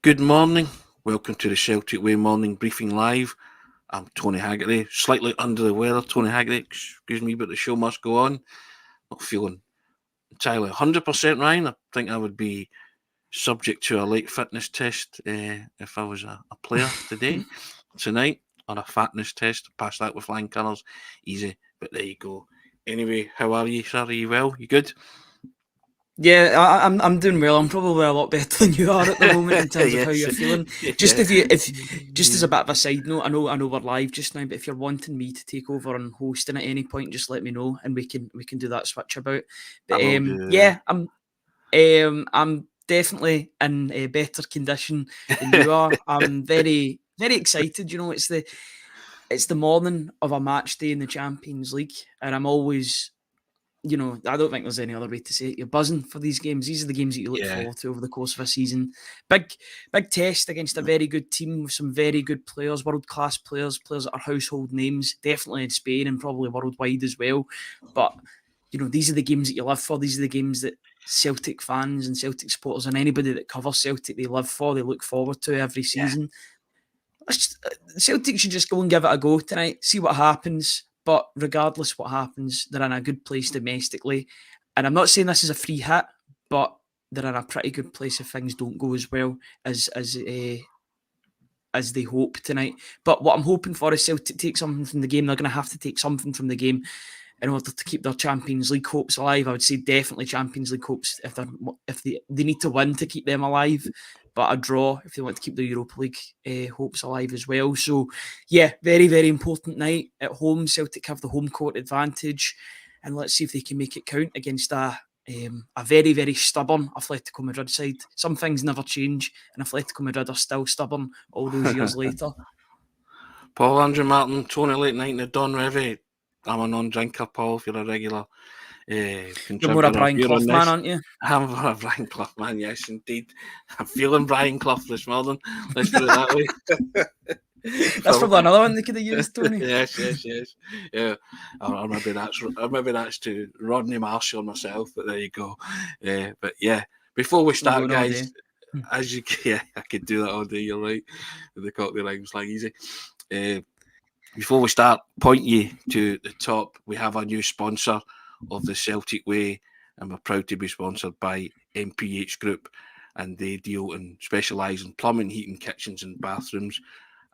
Good morning. Welcome to the Celtic Way Morning Briefing Live. I'm Tony Haggerty, slightly under the weather. Tony Haggerty, excuse me, but the show must go on. Not feeling entirely 100%, Ryan. I think I would be subject to a late fitness test if I was a player tonight, on a fatness test. Pass that with flying colours. Easy, but there you go. Anyway, how are you, sir? Are you well? You good? Yeah, I'm doing well. I'm probably a lot better than you are at the moment in terms of how Yes. you're feeling. Just Yeah. if just as a bit of a side note, I know we're live just now, but if you're wanting me to take over and hosting at any point, just let me know and we can do that switch about. I But will do. yeah, I'm definitely in a better condition than you are. I'm very excited. It's the morning of a match day in the Champions League, and I'm always I don't think there's any other way to say it. You're buzzing for these games. These are the games that you look Yeah. forward to over the course of a season. Big, big test against a very good team with some very good players, world class players, players that are household names, definitely in Spain and probably worldwide as well. But these are the games that you live for. These are the games that Celtic fans and Celtic supporters and anybody that covers Celtic they live for. They look forward to every Yeah. season. Celtic should just go and give it a go tonight, see what happens. But regardless what happens, they're in a good place domestically. And I'm not saying this is a free hit, but they're in a pretty good place if things don't go as well as they hope tonight. But what I'm hoping for is Celtic take something from the game. They're going to have to take something from the game in order to keep their Champions League hopes alive. I would say definitely Champions League hopes if they need to win to keep them alive, but a draw if they want to keep the Europa League hopes alive as well. So yeah, very very important night at home. Celtic have the home court advantage, and let's see if they can make it count against a very, very stubborn Atletico Madrid side. Some things never change, and Atletico Madrid are still stubborn all those years later. Paul, Andrew Martin, Tony Late Night, and Don Revy. I'm a non-drinker, Paul, if you're a regular You're more a contributor Brian here Clough on man, this. aren't you? I'm a Brian Clough man, yes, indeed. I'm feeling Brian Clough this morning. Let's put it that way. That's probably another one they could have used, Tony. Yes. Yeah, or maybe that's to Rodney Marshall or myself. But there you go. But yeah, before we I'm start, going all guys, day. as you yeah, I could do that all day. You're right. With the Cockney rhymes, like easy. Uh, Before we start, point you to the top. We have a new sponsor of the Celtic Way, and we're proud to be sponsored by MPH Group, and they deal and specialise in plumbing, heating, kitchens, and bathrooms.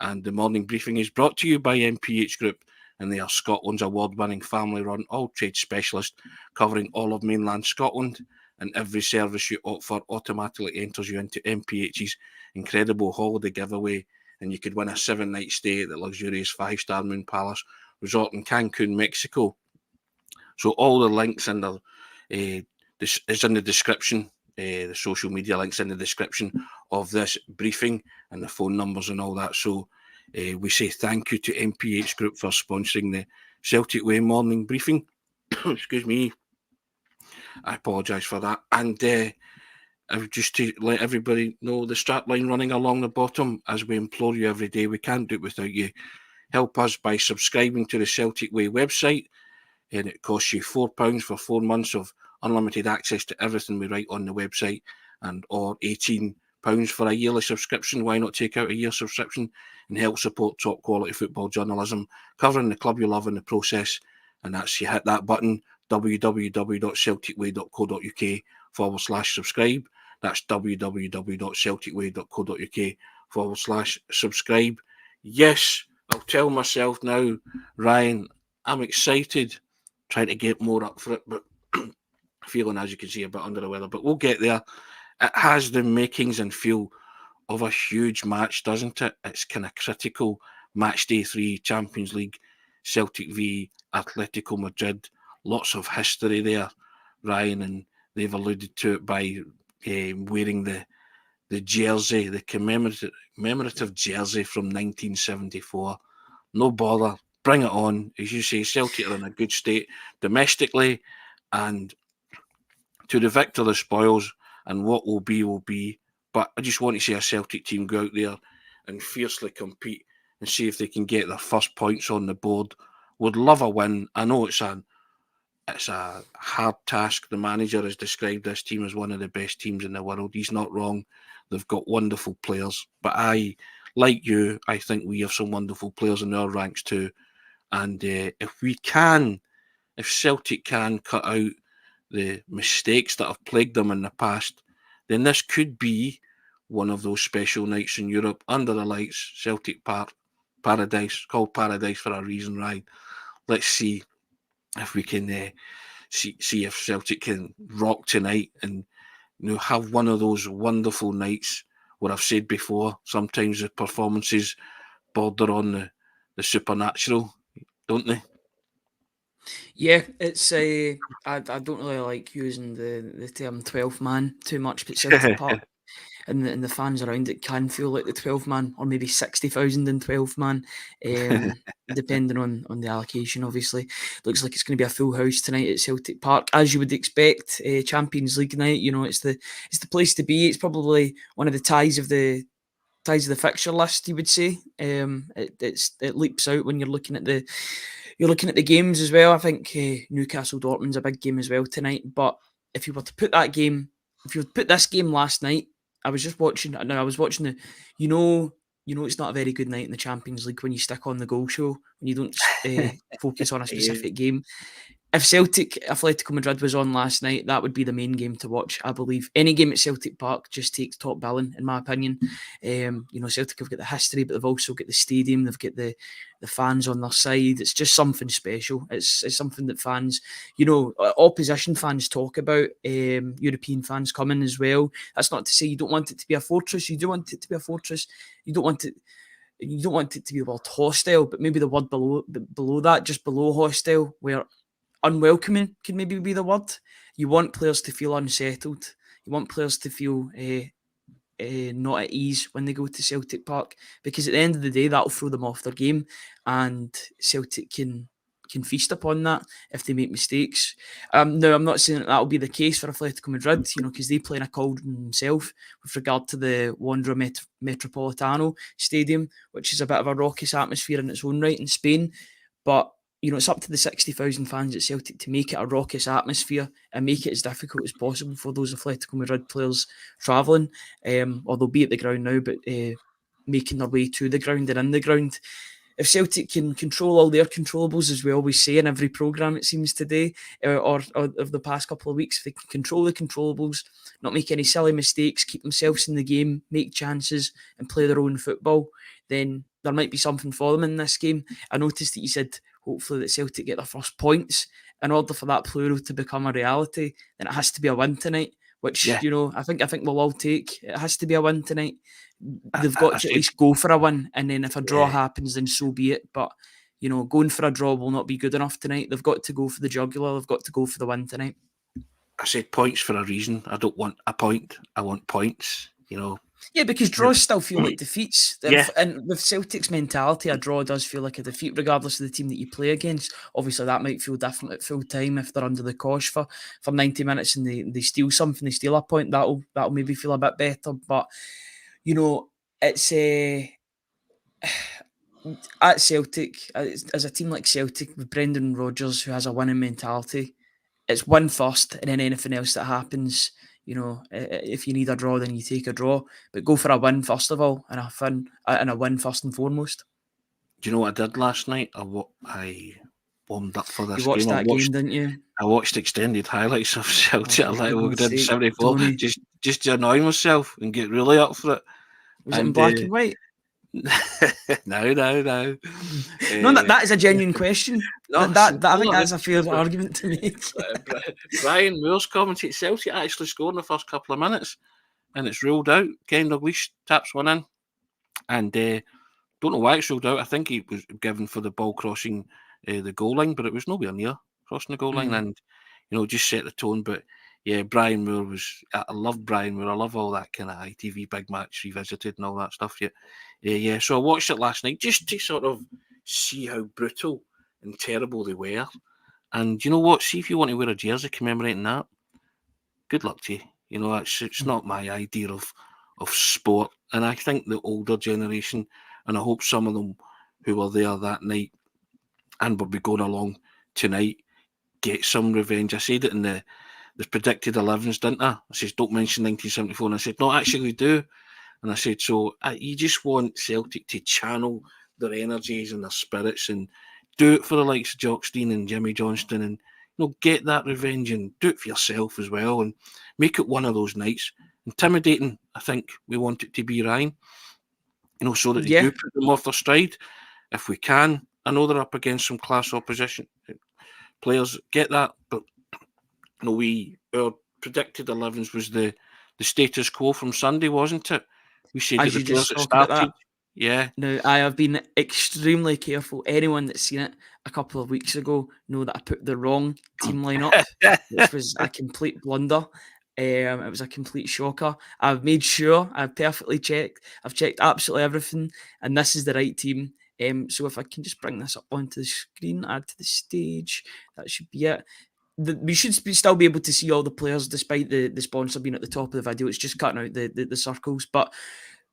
And the morning briefing is brought to you by MPH Group, and they are Scotland's award-winning family-run all-trade specialist, covering all of mainland Scotland. And every service you opt for automatically enters you into MPH's incredible holiday giveaway, and you could win a 7-night stay at the luxurious 5-star Moon Palace resort in Cancun, Mexico. So all the links in this is in the description. The social media links in the description of this briefing and the phone numbers and all that. So we say thank you to MPH Group for sponsoring the Celtic Way morning briefing. Excuse me. I apologise for that. And just to let everybody know, the strap line running along the bottom, as we implore you every day, we can't do it without you. Help us by subscribing to the Celtic Way website, and it costs you £4 for 4 months of unlimited access to everything we write on the website, and or £18 for a yearly subscription. Why not take out a year subscription and help support top quality football journalism, covering the club you love in the process? And that's, you hit that button, www.celticway.co.uk/subscribe. That's www.celticway.co.uk/subscribe. Yes, I'll tell myself now, Ryan, I'm excited, trying to get more up for it, but feeling, as you can see, a bit under the weather. But we'll get there. It has the makings and feel of a huge match, doesn't it? It's kind of critical. Match day 3, Champions League, Celtic v Atletico Madrid. Lots of history there, Ryan, and they've alluded to it by wearing the jersey, the commemorative jersey from 1974. No bother, bring it on. As you say, Celtic are in a good state domestically, and to the victor the spoils, and what will be will be. But I just want to see a Celtic team go out there and fiercely compete and see if they can get their first points on the board. Would love a win. I know it's it's a hard task. The manager has described this team as one of the best teams in the world. He's not wrong. They've got wonderful players. But like you, I think we have some wonderful players in our ranks too. And if Celtic can cut out the mistakes that have plagued them in the past, then this could be one of those special nights in Europe under the lights, Celtic Park, Paradise, called Paradise for a reason, right? Let's see if we can see if Celtic can rock tonight and have one of those wonderful nights where I've said before, sometimes the performances border on the supernatural, don't they? Yeah, it's I don't really like using the term 12 man too much, but Celtic Park and the fans around it can feel like the 12 man or maybe 60,000 in 12 man, depending on the allocation. Obviously, looks like it's going to be a full house tonight at Celtic Park, as you would expect. Champions League night, it's the place to be. It's probably one of the ties of the fixture list, you would say. It leaps out when you're looking at the games as well. I think Newcastle Dortmund's a big game as well tonight. But if you were to put this game last night, I was watching the, it's not a very good night in the Champions League when you stick on the goal show, when you don't focus on a specific game. If Celtic Atletico Madrid was on last night, that would be the main game to watch, I believe. Any game at Celtic Park just takes top billing, in my opinion. Celtic have got the history, but they've also got the stadium. They've got the fans on their side. It's just something special. It's something that fans, opposition fans talk about. European fans coming as well. That's not to say you don't want it to be a fortress. You do want it to be a fortress. You don't want it to be a word hostile, but maybe the word below that, just below hostile, where unwelcoming can maybe be the word. You want players to feel unsettled. You want players to feel not at ease when they go to Celtic Park, because at the end of the day, that'll throw them off their game, and Celtic can feast upon that if they make mistakes. Now, I'm not saying that'll be the case for Atletico Madrid, because they play in a cauldron themselves with regard to the Wanda Metropolitano Stadium, which is a bit of a raucous atmosphere in its own right in Spain. But it's up to the 60,000 fans at Celtic to make it a raucous atmosphere and make it as difficult as possible for those Atletico Madrid players travelling. Or they'll be at the ground now, but making their way to the ground and in the ground. If Celtic can control all their controllables, as we always say in every programme, it seems today, or of the past couple of weeks, if they can control the controllables, not make any silly mistakes, keep themselves in the game, make chances and play their own football, then there might be something for them in this game. I noticed that you said hopefully that Celtic get their first points. In order for that plural to become a reality, then it has to be a win tonight, which, I think we'll all take. It has to be a win tonight. They've got to at least go for a win, and then if a draw happens, then so be it. But, going for a draw will not be good enough tonight. They've got to go for the jugular. They've got to go for the win tonight. I said points for a reason. I don't want a point. I want points, Yeah, because draws still feel like defeats. And with Celtic's mentality, a draw does feel like a defeat, regardless of the team that you play against. Obviously, that might feel different at full time if they're under the cosh for 90 minutes and they steal something, they steal a point. That'll maybe feel a bit better. But it's at Celtic, as a team like Celtic with Brendan Rodgers, who has a winning mentality, it's win first, and then anything else that happens. If you need a draw, then you take a draw. But go for a win first of all, and a win first and foremost. Do you know what I did last night? I warmed up for this game. You watched that game, didn't you? I watched extended highlights of Celtic Atletico 74, just to annoy myself and get really up for it. Was it in black and white? No. No, that is a genuine question. I think that's a fair argument to make. Brian Moore's commentated Celtic actually scored in the first couple of minutes, and it's ruled out. Ken Dalglish taps one in, and don't know why it's ruled out. I think he was given for the ball crossing the goal line, but it was nowhere near crossing the goal line, and just set the tone. But yeah, Brian Moore I love Brian Moore. I love all that kind of ITV Big Match Revisited and all that stuff. Yeah. So I watched it last night just to sort of see how brutal and terrible they were. And you know what? See if you want to wear a jersey commemorating that, good luck to you. It's not my idea of sport. And I think the older generation, and I hope some of them who were there that night and will be going along tonight, get some revenge. I said it in the predicted 11s, didn't I? I said, don't mention 1974. And I said, no, actually do. And I said, so you just want Celtic to channel their energies and their spirits and do it for the likes of Jock Stein and Jimmy Johnston and get that revenge and do it for yourself as well and make it one of those nights. Intimidating, I think we want it to be, Ryan, so that they do put them off their stride if we can. I know they're up against some class opposition. Players get that, but our predicted 11s was the status quo from Sunday, wasn't it? We said as that you the players just that talked about started. that. Yeah. Now, I have been extremely careful. Anyone that's seen it a couple of weeks ago know that I put the wrong team lineup, which was a complete blunder. It was a complete shocker. I've made sure I've perfectly checked. I've checked absolutely everything, and this is the right team. So if I can just bring this up onto the screen, add to the stage, that should be it. We should still be able to see all the players despite the sponsor being at the top of the video. It's just cutting out the circles. But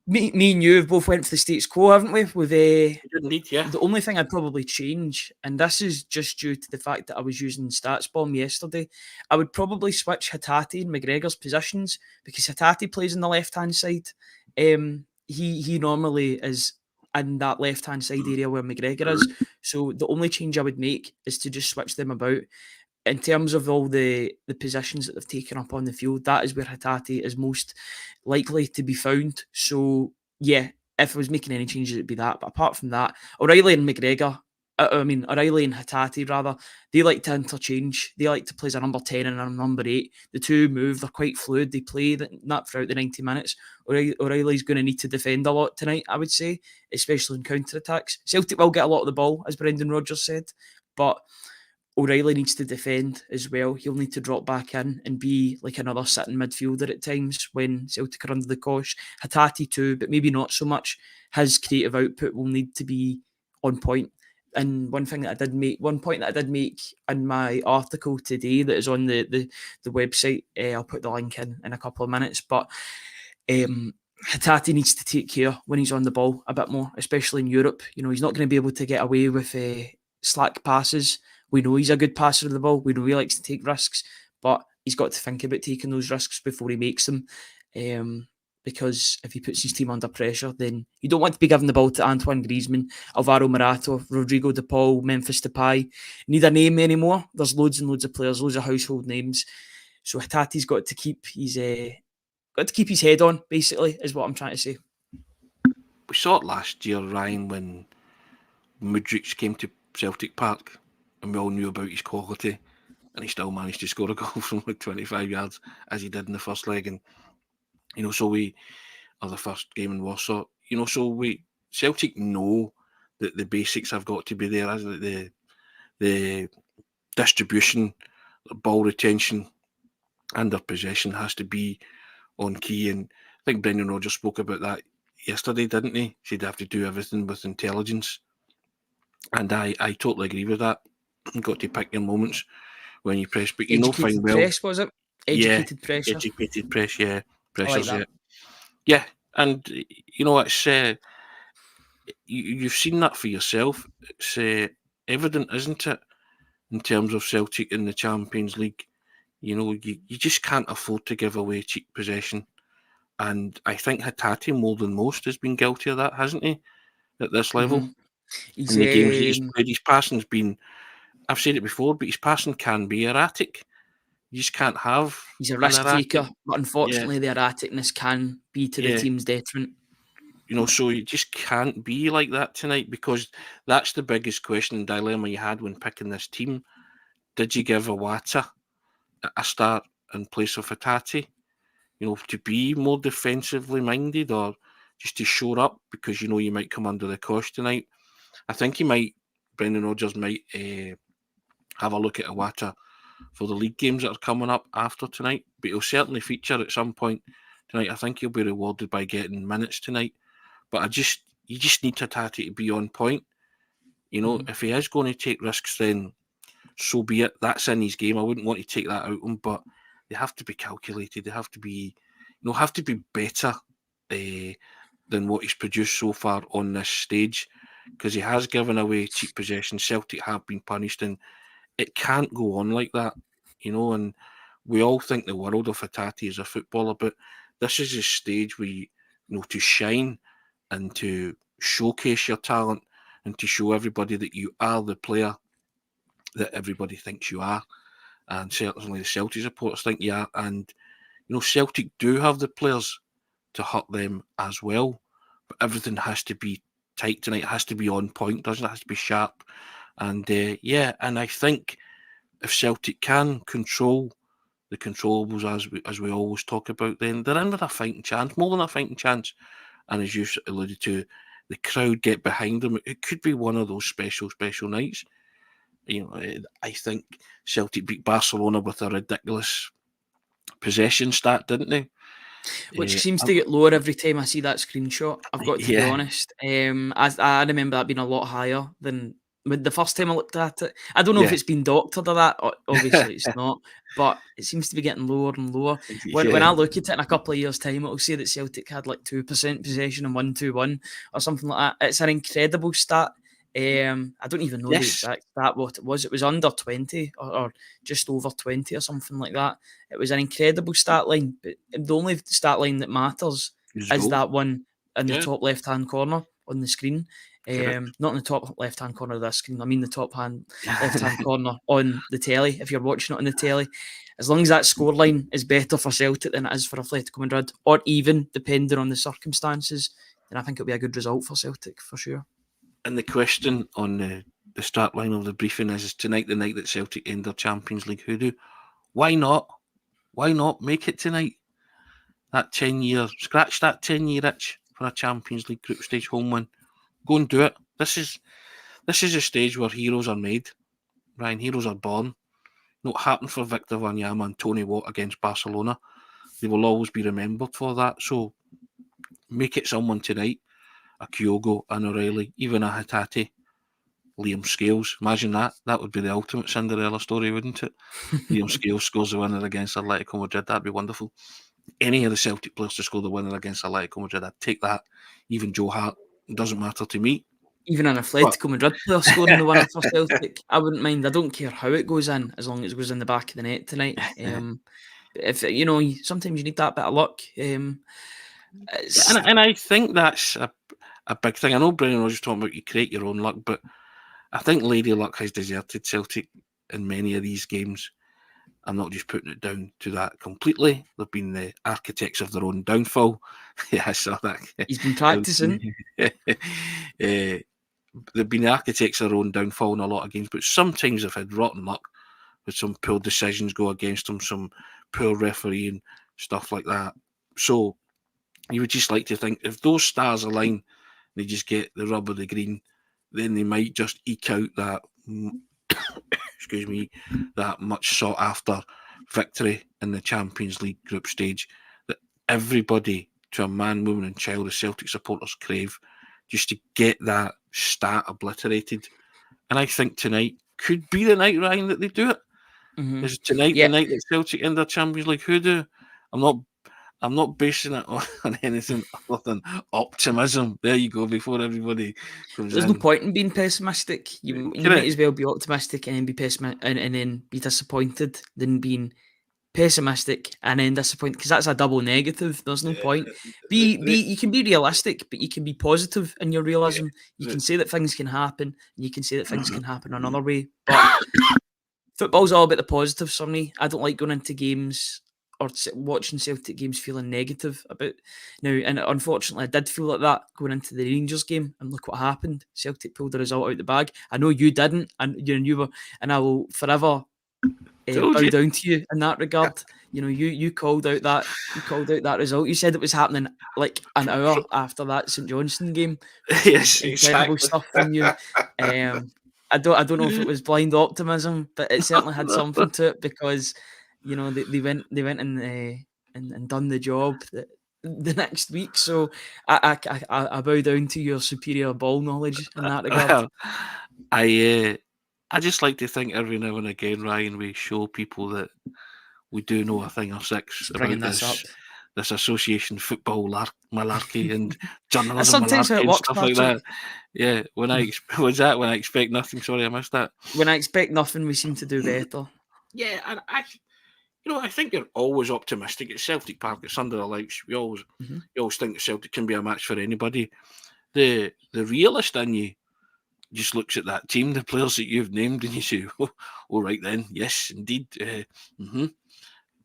me and you have both went for the status quo, haven't we? With Indeed, yeah. The only thing I'd probably change, and this is just due to the fact that I was using Stats Bomb yesterday, I would probably switch Hatate and McGregor's positions because Hatate plays on the left-hand side. He normally is in that left-hand side area where McGregor is. So the only change I would make is to just switch them about. In terms of all the positions that they've taken up on the field, that is where Hatate is most likely to be found. So, yeah, if I was making any changes, it'd be that. But apart from that, O'Reilly and O'Reilly and Hatate, rather, they like to interchange. They like to play as a number 10 and a number 8. The two move, they're quite fluid. They play that throughout the 90 minutes. O'Reilly's going to need to defend a lot tonight, I would say, especially in counter-attacks. Celtic will get a lot of the ball, as Brendan Rodgers said, but O'Reilly needs to defend as well. He'll need to drop back in and be like another sitting midfielder at times when Celtic are under the cosh. Hatate too, but maybe not so much. His creative output will need to be on point. And one point that I did make in my article today that is on the website, I'll put the link in a couple of minutes, but Hatate needs to take care when he's on the ball a bit more, especially in Europe. He's not going to be able to get away with slack passes. We know he's a good passer of the ball. We know he likes to take risks, but he's got to think about taking those risks before he makes them. Because if he puts his team under pressure, then you don't want to be giving the ball to Antoine Griezmann, Alvaro Morata, Rodrigo De Paul, Memphis Depay. Need a name anymore. There's loads and loads of players, loads of household names. So Hatate's got to keep his head on, basically, is what I'm trying to say. We saw it last year, Ryan, when Mudryk came to Celtic Park. And we all knew about his quality, and he still managed to score a goal from like 25 yards as he did in the first leg. And so the first game in Warsaw. So Celtic know that the basics have got to be there, as the distribution, the ball retention, and their possession has to be on key. And I think Brendan Rodgers spoke about that yesterday, didn't he? He'd have to do everything with intelligence, and I totally agree with that. You've got to pick your moments when you press, but Educated press, was it? Educated pressure. Educated press, yeah. Pressures, I like that. Yeah. And it's you've seen that for yourself. It's evident, isn't it, in terms of Celtic in the Champions League? You just can't afford to give away cheap possession, and I think Hatate more than most has been guilty of that, hasn't he? At this level, in the games that he's played, his passing's been. I've said it before, but his passing can be erratic. You just can't have. He's a risk taker, but unfortunately, the erraticness can be to the team's detriment. So you just can't be like that tonight, because that's the biggest question and dilemma you had when picking this team. Did you give Iwata a start in place of Hatate? To be more defensively minded, or just to shore up because you might come under the cosh tonight. I think Brendan Rodgers might have a look at Iwata for the league games that are coming up after tonight, but he'll certainly feature at some point tonight. I think he'll be rewarded by getting minutes tonight, but you just need Hatate to be on point. If he is going to take risks, then so be it. That's in his game. I wouldn't want to take that out of him, but they have to be calculated. They have to be, better than what he's produced so far on this stage, because he has given away cheap possession. Celtic have been punished, and it can't go on like that, and we all think the world of Hatate as a footballer, but this is a stage where to shine and to showcase your talent and to show everybody that you are the player that everybody thinks you are. And certainly the Celtic supporters think you are. And, Celtic do have the players to hurt them as well. But everything has to be tight tonight. It has to be on point, doesn't it? It has to be sharp. And, and I think if Celtic can control the controllables, as we always talk about, then they're in with a fighting chance, more than a fighting chance. And as you alluded to, the crowd get behind them. It could be one of those special nights. I think Celtic beat Barcelona with a ridiculous possession stat, didn't they? Which seems to get lower every time I see that screenshot. I've got to be honest. I remember that being a lot higher than the first time I looked at it. I don't know if it's been doctored or that. Obviously, it's not. But it seems to be getting lower and lower. When I look at it in a couple of years' time, it'll say that Celtic had like 2% possession and 1-2-1 or something like that. It's an incredible stat. I don't even know the exact stat what it was. It was under 20 or just over 20 or something like that. It was an incredible stat line, but the only stat line that matters is that one in the top left-hand corner on the screen. Not in the top left-hand corner of the screen. I mean the left-hand corner on the telly. If you're watching it on the telly, as long as that scoreline is better for Celtic than it is for Atletico Madrid, or even depending on the circumstances, then I think it'll be a good result for Celtic for sure. And the question on the start line of the briefing is tonight the night that Celtic end their Champions League hoodoo? Why not? Why not make it tonight? Scratch that 10-year itch for a Champions League group stage home win. Go and do it. This is a stage where heroes are made. Ryan, heroes are born. What happened for Victor Wanyama and Tony Watt against Barcelona? They will always be remembered for that. So make it someone tonight. A Kyogo, an O'Reilly, even a Hatate, Liam Scales. Imagine that. That would be the ultimate Cinderella story, wouldn't it? Liam Scales scores the winner against Atletico Madrid. That'd be wonderful. Any of the Celtic players to score the winner against Atletico Madrid, I'd take that. Even Joe Hart. It doesn't matter to me. Even an Atletico Madrid player scoring the winner for Celtic, I wouldn't mind. I don't care how it goes in, as long as it goes in the back of the net tonight. If sometimes you need that bit of luck. And I think that's a big thing. I know Brendan Rodgers talking about you create your own luck, but I think Lady Luck has deserted Celtic in many of these games. I'm not just putting it down to that completely. They've been the architects of their own downfall. Yeah, I saw that. He's been practicing. They've been the architects of their own downfall in a lot of games, but sometimes they've had rotten luck with some poor decisions go against them, some poor refereeing, stuff like that. So you would just like to think if those stars align, they just get the rub of the green, then they might just eke out that that much sought after victory in the Champions League group stage that everybody, to a man, woman and child, the Celtic supporters crave, just to get that stat obliterated. And I think tonight could be the night, Ryan, that they do it. Mm-hmm. Is tonight the night that Celtic end their Champions League hoodoo? I'm not basing it on anything other than optimism. There you go, before everybody comes There's no point in being pessimistic. You might as well be optimistic and then be pessimistic and then be disappointed than being pessimistic and then disappointed, because that's a double negative. There's no point. You can be realistic, but you can be positive in your realism. You can say that things can happen, and you can say that things can happen another way. But football's all about the positives for me. I don't like going into games or watching Celtic games feeling negative about now. And unfortunately, I did feel like that going into the Rangers game. And look what happened. Celtic pulled the result out the bag. I know you didn't, and you were, and I will forever bow down to you in that regard. You called out that result. You said it was happening like an hour after that St Johnstone game. Yes, incredible stuff from you. I don't know if it was blind optimism, but it certainly had something to it, because they went and done the job the next week. So I bow down to your superior ball knowledge in that regard. I just like to think every now and again, Ryan, we show people that we do know a thing or six about this this association football malarkey and That's journalism sometimes how malarkey it and works, stuff like Patrick. that. Yeah, when I was that when I expect nothing. Sorry, I missed that. When I expect nothing, we seem to do better. Yeah, and I think you're always optimistic at Celtic Park. It's under the lights. You always think that Celtic can be a match for anybody. The realist in you just looks at that team, the players that you've named, and you say, "Oh, all right then, yes, indeed."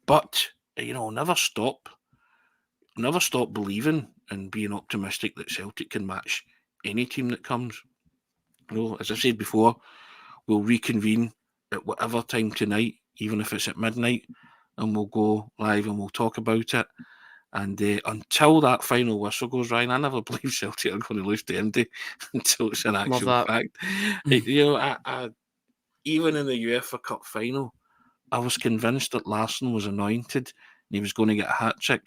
But never stop believing and being optimistic that Celtic can match any team that comes. As I said before, we'll reconvene at whatever time tonight, even if it's at midnight, and we'll go live and we'll talk about it. And until that final whistle goes, Ryan, I never believe Celtic are going to lose to Indy until it's an actual fact. I even in the UEFA Cup final, I was convinced that Larsson was anointed and he was going to get a hat trick.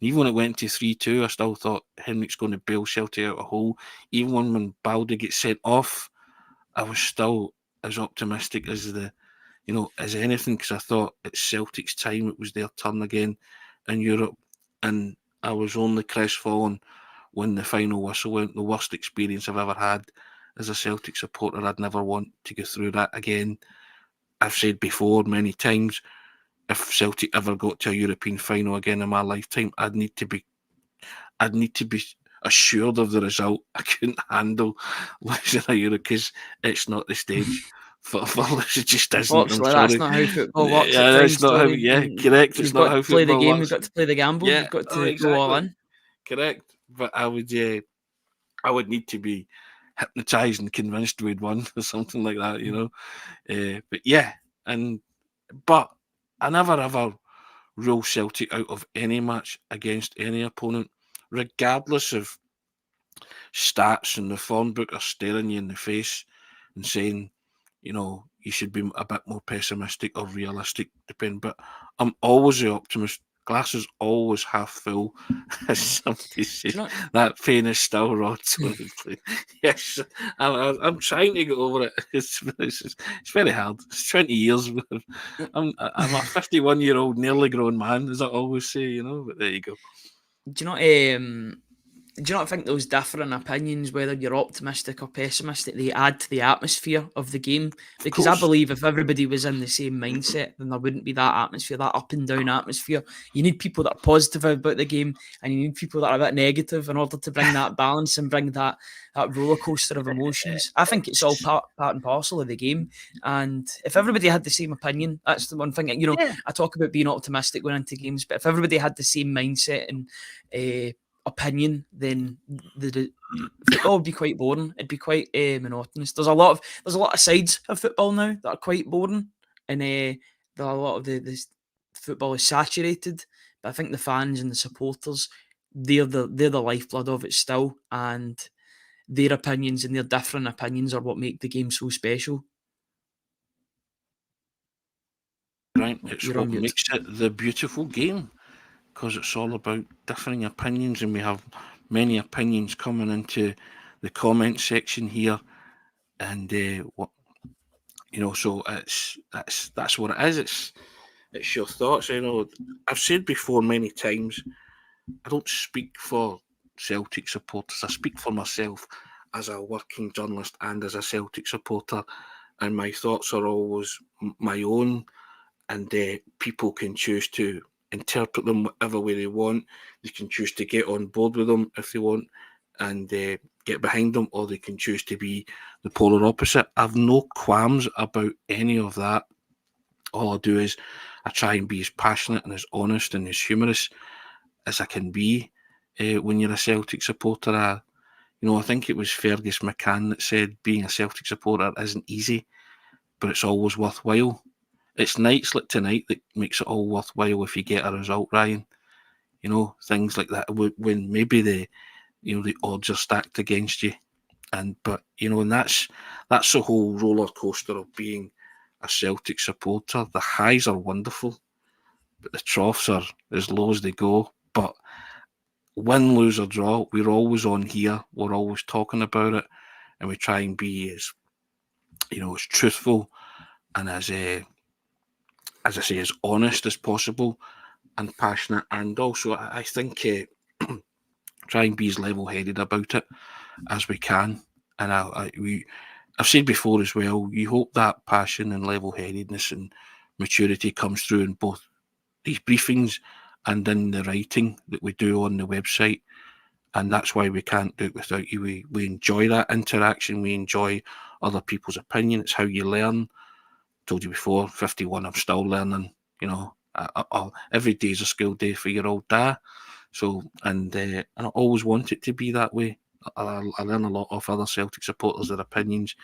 Even when it went to 3-2, I still thought Henrik's going to bail Celtic out a hole. Even when Balde gets sent off, I was still as optimistic as as anything, because I thought it's Celtic's time. It was their turn again in Europe, and I was only crestfallen when the final whistle went. The worst experience I've ever had as a Celtic supporter. I'd never want to go through that again. I've said before many times, if Celtic ever got to a European final again in my lifetime, I'd need to be assured of the result. I couldn't handle losing a Euro because it's not the stage for it just isn't. I'm Unfortunately, sorry. that's not how football works Yeah, at that's times, not how. Tony. Yeah, correct. It's You've not got how to play the football game, works. you've got to play the gamble, Yeah, you've got to go all in. Correct. But I would need to be hypnotised and convinced we'd won or something like that, But yeah, but I never ever rule Celtic out of any match against any opponent, regardless of stats, and the form book are staring you in the face and saying, you should be a bit more pessimistic or realistic, depending. But I'm always the optimist. Glass is always half full, as somebody says. That pain is still raw. Yes, I'm trying to get over it. It's very hard. It's 20 years. I'm a 51-year-old, nearly grown man, as I always say. But there you go. Do you not think those differing opinions, whether you're optimistic or pessimistic, they add to the atmosphere of the game? Because I believe if everybody was in the same mindset, then there wouldn't be that atmosphere, that up and down atmosphere. You need people that are positive about the game, and you need people that are a bit negative in order to bring that balance and bring that roller coaster of emotions. I think it's all part and parcel of the game. And if everybody had the same opinion, that's the one thing. I talk about being optimistic going into games, but if everybody had the same mindset and opinion, then the football would be quite boring. It'd be quite monotonous. There's a lot of sides of football now that are quite boring, and a lot of the football is saturated. But I think the fans and the supporters, they're the lifeblood of it still, and their opinions and their different opinions are what make the game so special. Right, it's what makes it the beautiful game. Because it's all about differing opinions, and we have many opinions coming into the comment section here, and so that's what it is. It's your thoughts. I've said before many times, I don't speak for Celtic supporters. I speak for myself as a working journalist and as a Celtic supporter, and my thoughts are always my own, and people can choose to interpret them whatever way they want. They can choose to get on board with them if they want and get behind them, or they can choose to be the polar opposite. I've no qualms about any of that. All I do is I try and be as passionate and as honest and as humorous as I can be when you're a Celtic supporter. I think it was Fergus McCann that said being a Celtic supporter isn't easy, but it's always worthwhile. It's nights like tonight that makes it all worthwhile if you get a result, Ryan. Things like that when maybe the odds are stacked against you, and that's the whole roller coaster of being a Celtic supporter. The highs are wonderful, but the troughs are as low as they go. But win, lose or draw, we're always on here. We're always talking about it, and we try and be as truthful and as I say, as honest as possible. and passionate, and also I think try and be as level-headed about it as we can. And I've said before as well, you hope that passion and level-headedness and maturity comes through in both these briefings and in the writing that we do on the website. And that's why we can't do it without you. We enjoy that interaction. We enjoy other people's opinion. It's how you learn. Told you before, 51, I'm still learning. You know, every day is a school day for your old dad. So, and I always want it to be that way. I learn a lot of other Celtic supporters, their opinions,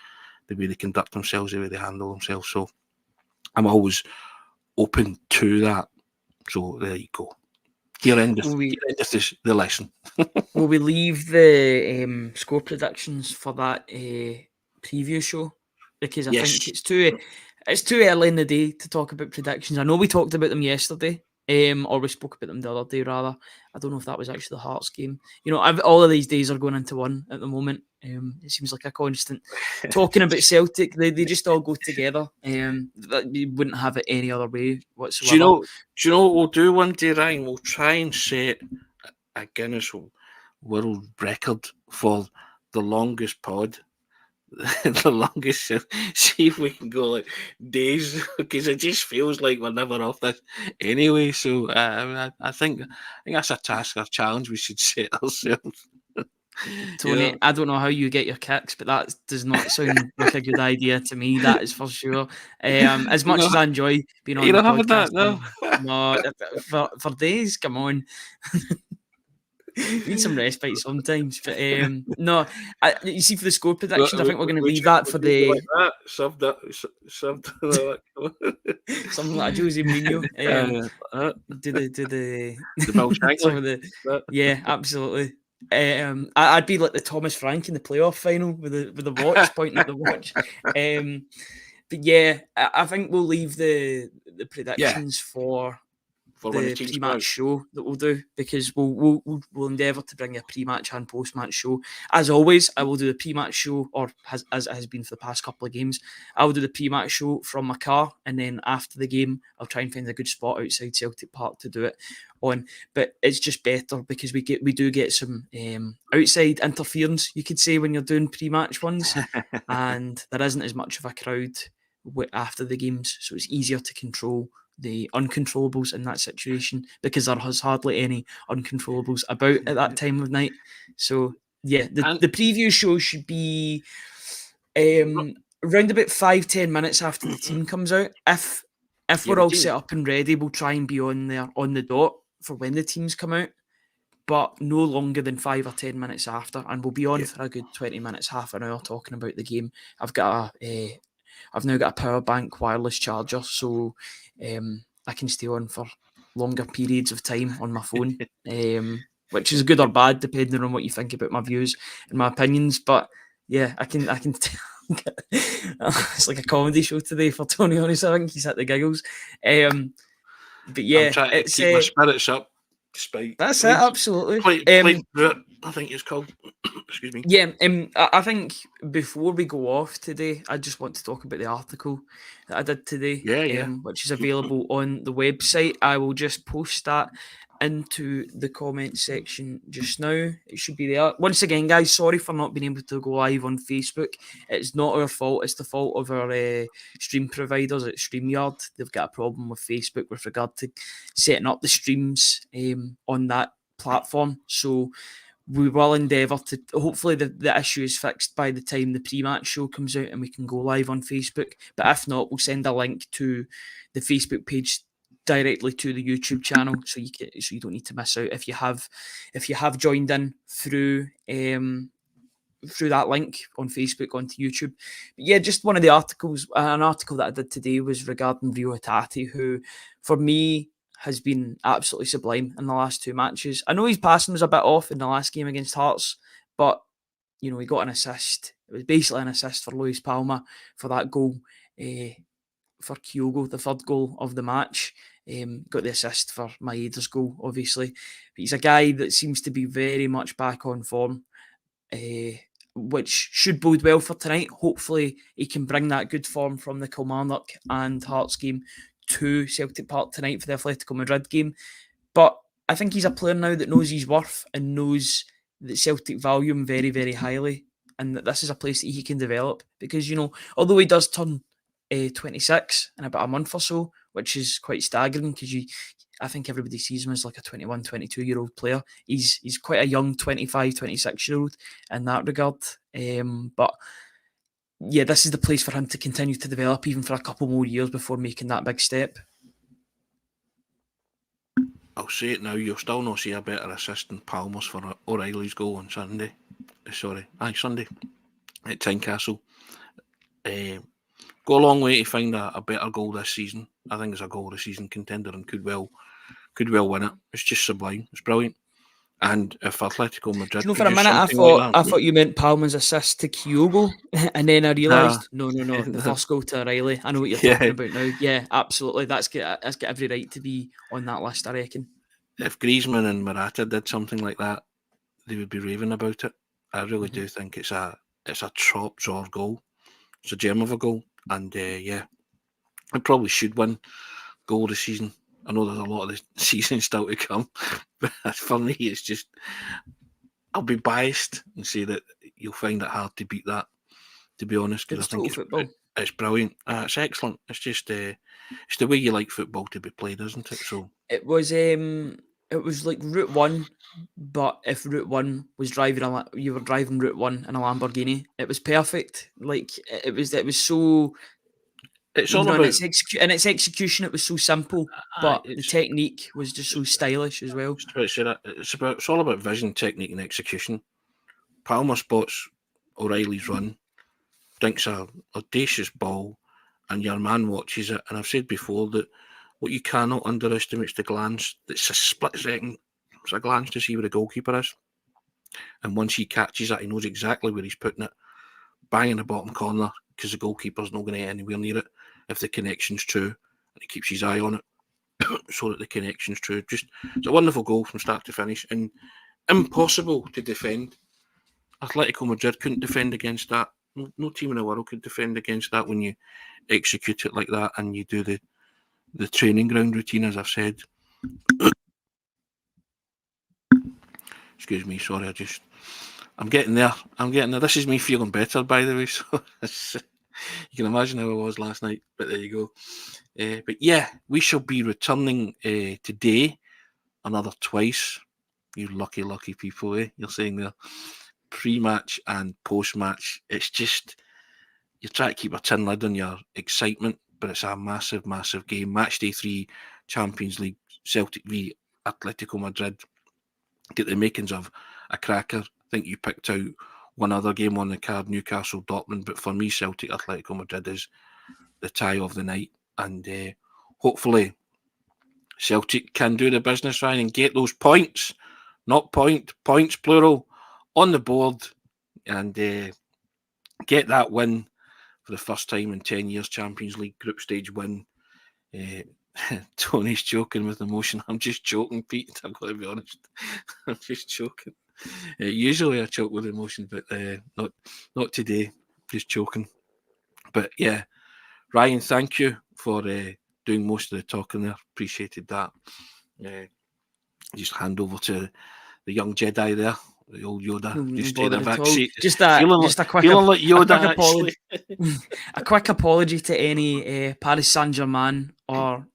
the way they conduct themselves, the way they handle themselves. So I'm always open to that. So there you go. Here endeth the lesson. Will we leave the score predictions for that preview show? Because I think it's too early in the day to talk about predictions. I know we talked about them yesterday, or we spoke about them the other day, rather. I don't know if that was actually the Hearts game. You know, all of these days are going into one at the moment. It seems like a constant talking about Celtic. They just all go together. You wouldn't have it any other way whatsoever. Do you know what we'll do one day, Ryan? We'll try and set a Guinness World Record for the longest pod. The longest, see if we can go like days, because it just feels like we're never off this anyway. So I think that's a task or challenge we should set ourselves. Tony, you know? I don't know how you get your kicks, but that does not sound like a good idea to me. That is for sure. As much as I enjoy being on the podcast, no, for days, come on. Need some respite sometimes, but no. You see, for the score predictions, I think we're going to leave that for the something like a Jose Mourinho. Yeah, absolutely. I'd be like the Thomas Frank in the playoff final with the watch pointing at the watch. But yeah, I think we'll leave the predictions for the pre-match show that we'll do, because we'll endeavour to bring a pre-match and post-match show. As always, I will do the pre-match show, or as it has been for the past couple of games, I will do the pre-match show from my car, and then after the game, I'll try and find a good spot outside Celtic Park to do it on. But it's just better because we do get some outside interference, you could say, when you're doing pre-match ones, and there isn't as much of a crowd after the games, so it's easier to control the uncontrollables in that situation, because there has hardly any uncontrollables about at that time of night. So yeah, the preview show should be around about 5-10 minutes after the team comes out. If we're all set up and ready, we'll try and be on there on the dot for when the teams come out, but no longer than 5 or 10 minutes after, and we'll be on for a good 20 minutes, half an hour, talking about the game. I've now got a power bank wireless charger, so I can stay on for longer periods of time on my phone, which is good or bad depending on what you think about my views and my opinions. But yeah, I can. It's like a comedy show today for Tony. Honestly, I think he's at the giggles. But yeah, I'm trying to keep my spirits up. Despite that's it, absolutely. I think it's called. Excuse me. Yeah, I think before we go off today, I just want to talk about the article that I did today, which is available on the website. I will just post that into the comment section just now. It should be there. Once again, guys, sorry for not being able to go live on Facebook. It's not our fault. It's the fault of our stream providers at StreamYard. They've got a problem with Facebook with regard to setting up the streams on that platform. So we will endeavour to, hopefully the issue is fixed by the time the pre-match show comes out and we can go live on Facebook. But if not, we'll send a link to the Facebook page directly to the YouTube channel, so you don't need to miss out if you have joined in through that link on Facebook onto YouTube. But yeah, just one of the articles, an article that I did today was regarding Hatate, who for me has been absolutely sublime in the last 2 matches. I know his passing was a bit off in the last game against Hearts, but you know, he got an assist. It was basically an assist for Luis Palma for that goal for Kyogo, the third goal of the match. Got the assist for Maeda's goal, obviously. But he's a guy that seems to be very much back on form, which should bode well for tonight. Hopefully, he can bring that good form from the Kilmarnock and Hearts game to Celtic Park tonight for the Atletico Madrid game. But I think he's a player now that knows his worth and knows that Celtic value him very, very highly, and that this is a place that he can develop. Because, although he does turn 26 in about a month or so, which is quite staggering because I think everybody sees him as like a 21, 22-year-old player. He's quite a young 25, 26-year-old in that regard. But yeah, this is the place for him to continue to develop even for a couple more years before making that big step. I'll say it now, you'll still not see a better assist than Palmer's for O'Reilly's goal on Sunday. Sunday at Tynecastle. Go a long way to find a better goal this season. I think it's a goal of the season contender and could well win it. It's just sublime. It's brilliant. And if Atletico Madrid, for a minute, I thought you meant Palmer's assist to Kyogo, and then I realised no, the first goal to O'Reilly. I know what you're talking about now. Yeah, absolutely. That's got every right to be on that list, I reckon. If Griezmann and Morata did something like that, they would be raving about it. I really do think it's a top drawer goal. It's a gem of a goal, and it probably should win goal of the season. I know there's a lot of the season still to come, but for me, it's just, I'll be biased and say that you'll find it hard to beat that, to be honest, because I think it's brilliant. It's excellent. It's just it's the way you like football to be played, isn't it? So it was like Route 1, but if Route 1 was you were driving Route 1 in a Lamborghini, it was perfect. Like it was so. It's all about its execution. It was so simple, but the technique was just so stylish as well. It's all about vision, technique, and execution. Palmer spots O'Reilly's run, thinks an audacious ball, and your man watches it. And I've said before that what you cannot underestimate is the glance. It's a split second. It's a glance to see where the goalkeeper is, and once he catches it, he knows exactly where he's putting it. Bang in the bottom corner, because the goalkeeper's not going to get anywhere near it if the connection's true, and he keeps his eye on it so that the connection's true. Just, it's a wonderful goal from start to finish, and impossible to defend. Atletico Madrid couldn't defend against that. No team in the world could defend against that when you execute it like that and you do the training ground routine, as I've said. Excuse me, sorry, I'm getting there. This is me feeling better, by the way. So you can imagine how I was last night, but there you go. But yeah, we shall be returning today, another twice. You lucky people, eh? You're saying there. Pre-match and post-match. It's just, you try to keep a tin lid on your excitement, but it's a massive, massive game. Match day 3, Champions League, Celtic v Atletico Madrid. Get the makings of a cracker. I think you picked out one other game on the card, Newcastle Dortmund, but for me, Celtic Atletico Madrid is the tie of the night, and hopefully Celtic can do the business, Ryan, and get those points, not points plural, on the board, and get that win for the first time in 10 years, Champions League group stage win. Tony's joking with emotion. I'm just joking, Pete. I've got to be honest. I'm just joking. Usually I choke with emotion, but not today. Just joking. But yeah, Ryan, thank you for doing most of the talking there. Appreciated that. Just hand over to the young Jedi there. The old Yoda, just take the back seat. Just a quick Yoda, a quick apology to any Paris Saint-Germain or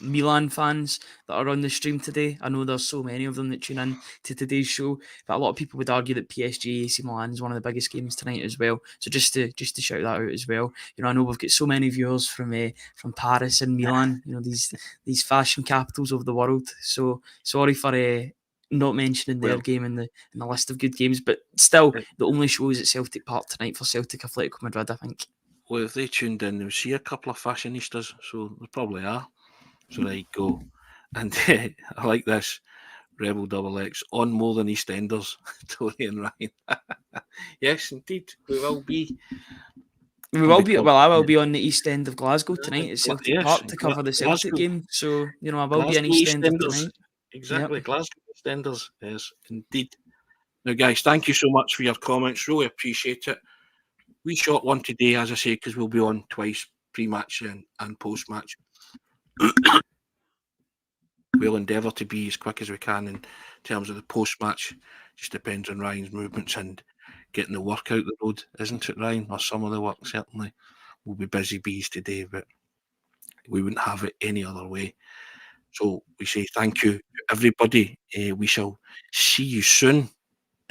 Milan fans that are on the stream today. I know there's so many of them that tune in to today's show, but a lot of people would argue that PSG AC Milan is one of the biggest games tonight as well. So just to shout that out as well. I know we've got so many viewers from Paris and Milan. These fashion capitals of the world. So sorry for not mentioning their game in the list of good games, but still, the only show is at Celtic Park tonight for Celtic Atletico Madrid, I think. Well, if they tuned in, they'll see a couple of fashionistas, so they probably are. So there you go. And I like this, Rebel XX, on more than EastEnders, Tony and Ryan. Yes, indeed, we will be. I will be on the East End of Glasgow tonight at Celtic Park to cover the Celtic game. So, I will be in EastEnders tonight. Exactly, yep. Glasgow EastEnders, yes, indeed. Now, guys, thank you so much for your comments. Really appreciate it. We shot one today, as I say, because we'll be on twice, pre-match and post-match. we'll endeavour to be as quick as we can in terms of the post-match. Just depends on Ryan's movements and getting the work out the road, isn't it, Ryan? Or some of the work, certainly. We'll be busy bees today, but we wouldn't have it any other way. So we say thank you to everybody. We shall see you soon.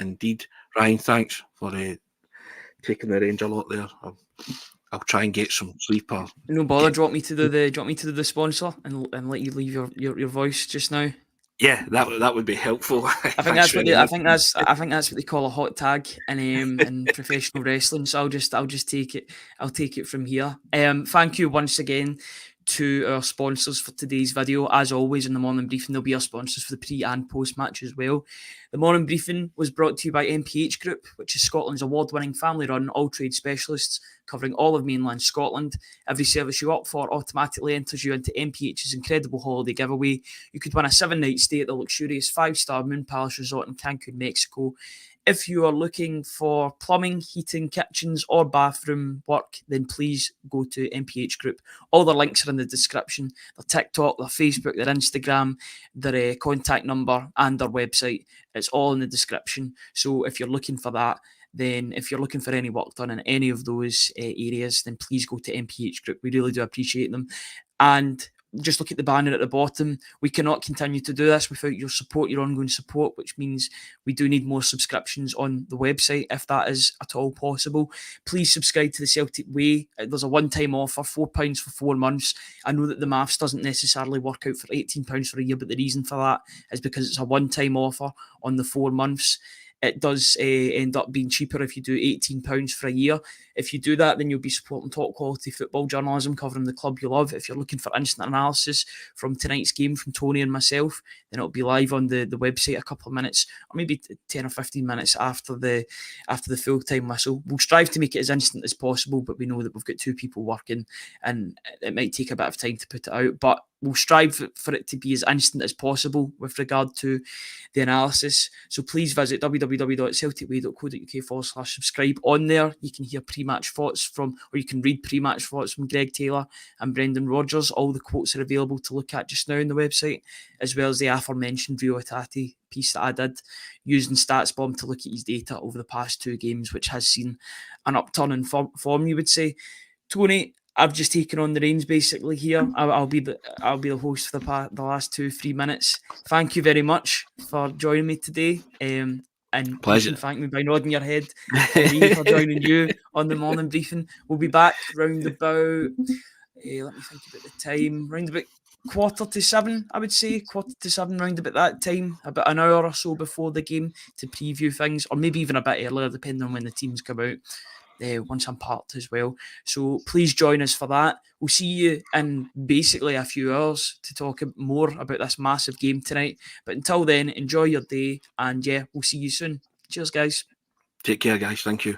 Indeed. Ryan, thanks for taking the reins a lot there. I'll try and get some sleep. No bother. Do you want me to do the sponsor and let you leave your voice just now? Yeah, that would be helpful. I think that's what they call a hot tag in professional wrestling. So I'll just take it. I'll take it from here. Thank you once again to our sponsors for today's video. As always, in the morning briefing, there'll be our sponsors for the pre and post match as well. The morning briefing was brought to you by MPH Group, which is Scotland's award-winning family-run all-trade specialists covering all of mainland Scotland. Every service you opt for automatically enters you into MPH's incredible holiday giveaway. You could win a 7-night stay at the luxurious 5-star Moon Palace Resort in Cancun, Mexico. If you are looking for plumbing, heating, kitchens, or bathroom work, then please go to MPH Group. All their links are in the description. Their TikTok, their Facebook, their Instagram, their contact number, and their website. It's all in the description. So if you're looking for that, then if you're looking for any work done in any of those areas, then please go to MPH Group. We really do appreciate them. And just look at the banner at the bottom. We cannot continue to do this without your support, your ongoing support, which means we do need more subscriptions on the website, if that is at all possible. Please subscribe to the Celtic Way. There's a one-time offer, £4 for 4 months. I know that the maths doesn't necessarily work out for £18 for a year, but the reason for that is because it's a one-time offer on the 4 months. It does end up being cheaper if you do £18 for a year. If you do that, then you'll be supporting top quality football journalism covering the club you love. If you're looking for instant analysis from tonight's game from Tony and myself, then it'll be live on the website a couple of minutes, or maybe 10 or 15 minutes after the full-time whistle. We'll strive to make it as instant as possible, but we know that we've got 2 people working and it might take a bit of time to put it out, but we'll strive for it to be as instant as possible with regard to the analysis. So please visit www.celticway.co.uk/subscribe. On there, you can hear pre-match thoughts or you can read pre-match thoughts from Greg Taylor and Brendan Rodgers. All the quotes are available to look at just now on the website, as well as the aforementioned Rio Hatate piece that I did using StatsBomb to look at his data over the past 2 games, which has seen an upturn in form, you would say. Tony, I've just taken on the reins basically here. I'll be the host for the last 2-3 minutes. Thank you very much for joining me today. And pleasure. You can thank me by nodding your head for joining you on the morning briefing. We'll be back round about, let me think about the time, round about 6:45, I would say, 6:45, round about that time, about an hour or so before the game to preview things, or maybe even a bit earlier, depending on when the teams come out. Once I'm parked as well. So please join us for that. We'll see you in basically a few hours to talk more about this massive game tonight. But until then, enjoy your day, and yeah, we'll see you soon. Cheers, guys. Take care, guys. Thank you.